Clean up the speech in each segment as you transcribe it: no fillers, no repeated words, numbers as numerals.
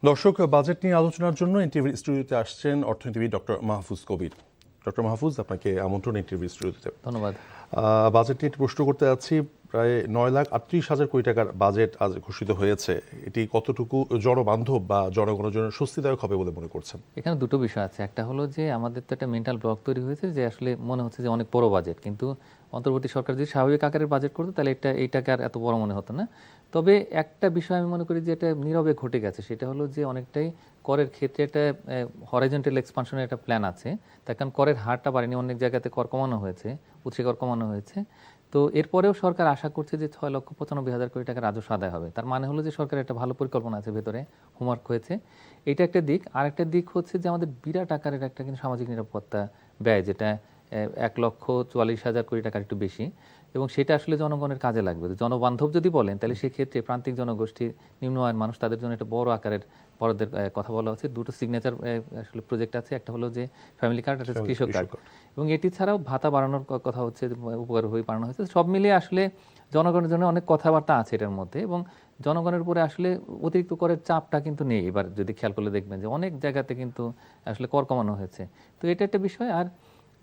দর্শক, বাজেট নিয়ে আলোচনার জন্য এনটিভির স্টুডিওতে আসছেন অর্থনীতিবিদ ডক্টর মাহফুজ কবির। ডক্টর মাহফুজ, আপনাকে আমন্ত্রণ এনটিভির স্টুডিওতে। ধন্যবাদ। বাজেট নিয়ে একটি প্রশ্ন করতে যাচ্ছি। প্রায় 9,38,000 কোটি টাকার বাজেট আজ ঘোষিত হয়েছে। এটি কতটুকু জনবান্ধব বা জনগণের জন্য স্বস্তিদায়ক হবে বলে মনে করছেন? এখানে দুটো বিষয় আছে। একটা হলো যে আমাদের তো একটা মেন্টাল ব্লক তৈরি হয়েছে যে আসলে মনে হচ্ছে যে অনেক বড় বাজেট, কিন্তু অন্তর্বর্তী সরকার যদি স্বাভাবিক আকারের বাজেট করতো তাহলে এইটাকে আর এত বড় মনে হতো না। তবে একটা বিষয় আমি মনে করি যে এটা নীরবে ঘটে গেছে, সেটা হলো যে অনেকটাই করের ক্ষেত্রে একটা হরাইজন্টাল এক্সপানশনের একটা প্ল্যান আছে। তার কারণ করের হারটা বাড়েনি, অনেক জায়গাতে কর কমানো হয়েছে, উৎসে কর কমানো হয়েছে। তো এরপরেও সরকার আশা করছে যে 6,95,000 কোটি টাকা রাজস্ব আদায় হবে। তার মানে হলো যে সরকারের একটা ভালো পরিকল্পনা আছে, ভেতরে হোমওয়ার্ক হয়েছে। এটা একটা দিক। আর একটা দিক হচ্ছে যে আমাদের বিরাট আকারের একটা কিন্তু সামাজিক নিরাপত্তা ব্যয়, যেটা 1,44,000 কোটি টাকার একটু বেশি, এবং সেটা আসলে জনগণের কাজে লাগবে। জনবান্ধব যদি বলেন তাহলে সেক্ষেত্রে প্রান্তিক জনগোষ্ঠী, নিম্ন আয়ের মানুষ, তাদের জন্য একটা বড় আকারের বরাদ্দের কথা বলা হচ্ছে। দুটো সিগনেচার আসলে প্রজেক্ট আছে, একটা হলো যে ফ্যামিলি কার্ড, একটা কৃষক কার্ড, এবং এটি ছাড়াও ভাতা বাড়ানোর কথা হচ্ছে, উপকার হয়ে বাড়ানো হয়েছে। সব মিলিয়ে আসলে জনগণের জন্য অনেক কথাবার্তা আছে এটার মধ্যে, এবং জনগণের উপরে আসলে অতিরিক্ত করের চাপটা কিন্তু নেই। এবার যদি খেয়াল করলে দেখবেন যে অনেক জায়গাতে কিন্তু আসলে কর কমানো হয়েছে। তো এটা একটা বিষয়। আর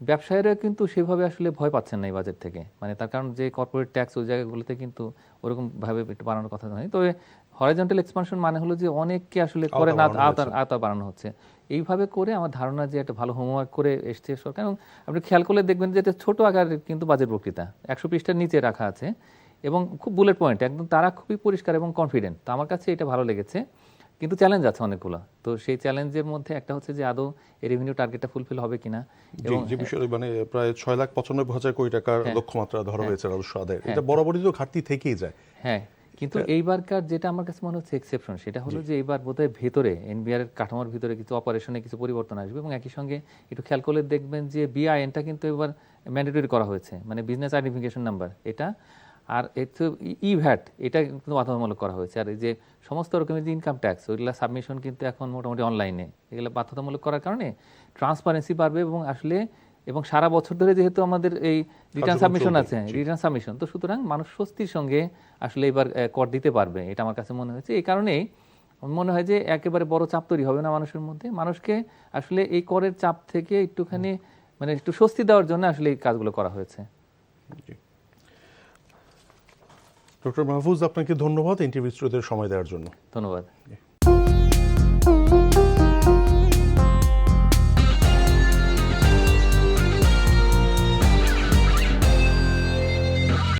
ব্যবসায়ীরা কিন্তু সেভাবে আসলে ভয় পাচ্ছেন না এই বাজেট থেকে, মানে তার কারণ যে কর্পোরেট ট্যাক্স ওই জায়গাগুলোতে কিন্তু ওরকম ভাবে একটু বাড়ানোর কথা নয়। তবে হরাইজন্টাল এক্সপানশন মানে হলো যে অনেককে আসলে করে না আওতা বাড়ানো হচ্ছে। এইভাবে করে আমার ধারণা যে একটা ভালো হোমওয়ার্ক করে এসছে সরকার। এবং আপনি খেয়াল করলে দেখবেন যে এটা ছোট আকারের কিন্তু বাজেট বক্তৃতা, 100 পৃষ্ঠার নিচে রাখা আছে, এবং খুব বুলেট পয়েন্ট, একদম তারা খুবই পরিষ্কার এবং কনফিডেন্ট। তো আমার কাছে এটা ভালো লেগেছে। কিন্তু চ্যালেঞ্জ আছে অনেকগুলো। তো সেই চ্যালেঞ্জের মধ্যে একটা হচ্ছে যে আদৌ এই রেভিনিউ টার্গেটটা ফুলফিল হবে কিনা, এবং যে বিষয়ে মানে প্রায় 6,95,000 কোটি টাকার লক্ষ্যমাত্রা ধরা হয়েছে রাজস্ব আদায়ের, এটা বরাবরই তো ঘাটতি থেকেই যায়। হ্যাঁ, কিন্তু এইবারকার যেটা আমার কাছে মনে হচ্ছে এক্সেপশন, সেটা হলো যে এইবার বোধহয় ভেতরে এনবিআর এর কাঠামোর ভিতরে কিছু অপারেশনে কিছু পরিবর্তন আসবে, এবং একই সঙ্গে একটু খেয়াল করলে দেখবেন যে বিআইএনটা কিন্তু এবার ম্যান্ডেটরি করা হয়েছে, মানে বিজনেস আইডেন্টিফিকেশন নাম্বার এটা। আর ইভ্যাট এটা কিন্তু বাধ্যতামূলক করা হয়েছে। আর এই যে সমস্ত রকমের যে ইনকাম ট্যাক্স, ওইগুলো সাবমিশন কিন্তু এখন মোটামুটি অনলাইনে, এগুলো বাধ্যতামূলক করার কারণে ট্রান্সপারেন্সি বাড়বে, এবং সারা বছর ধরে যেহেতু আমাদের এই রিটার্ন সাবমিশন আছে, রিটার্ন সাবমিশন, তো সুতরাং মানুষ স্বস্তির সঙ্গে আসলে এবার কর দিতে পারবে, এটা আমার কাছে মনে হয়েছে। এই কারণেই মনে হয় যে একেবারে বড় চাপ তৈরি হবে না মানুষের মধ্যে। মানুষকে আসলে এই করের চাপ থেকে একটুখানি মানে একটু স্বস্তি দেওয়ার জন্য আসলে এই কাজগুলো করা হয়েছে। ডক্টর মাহফুজ, আপনাকে ধন্যবাদ ইন্টারভিউ স্টুডিওতে সময় দেওয়ার জন্য। ধন্যবাদ।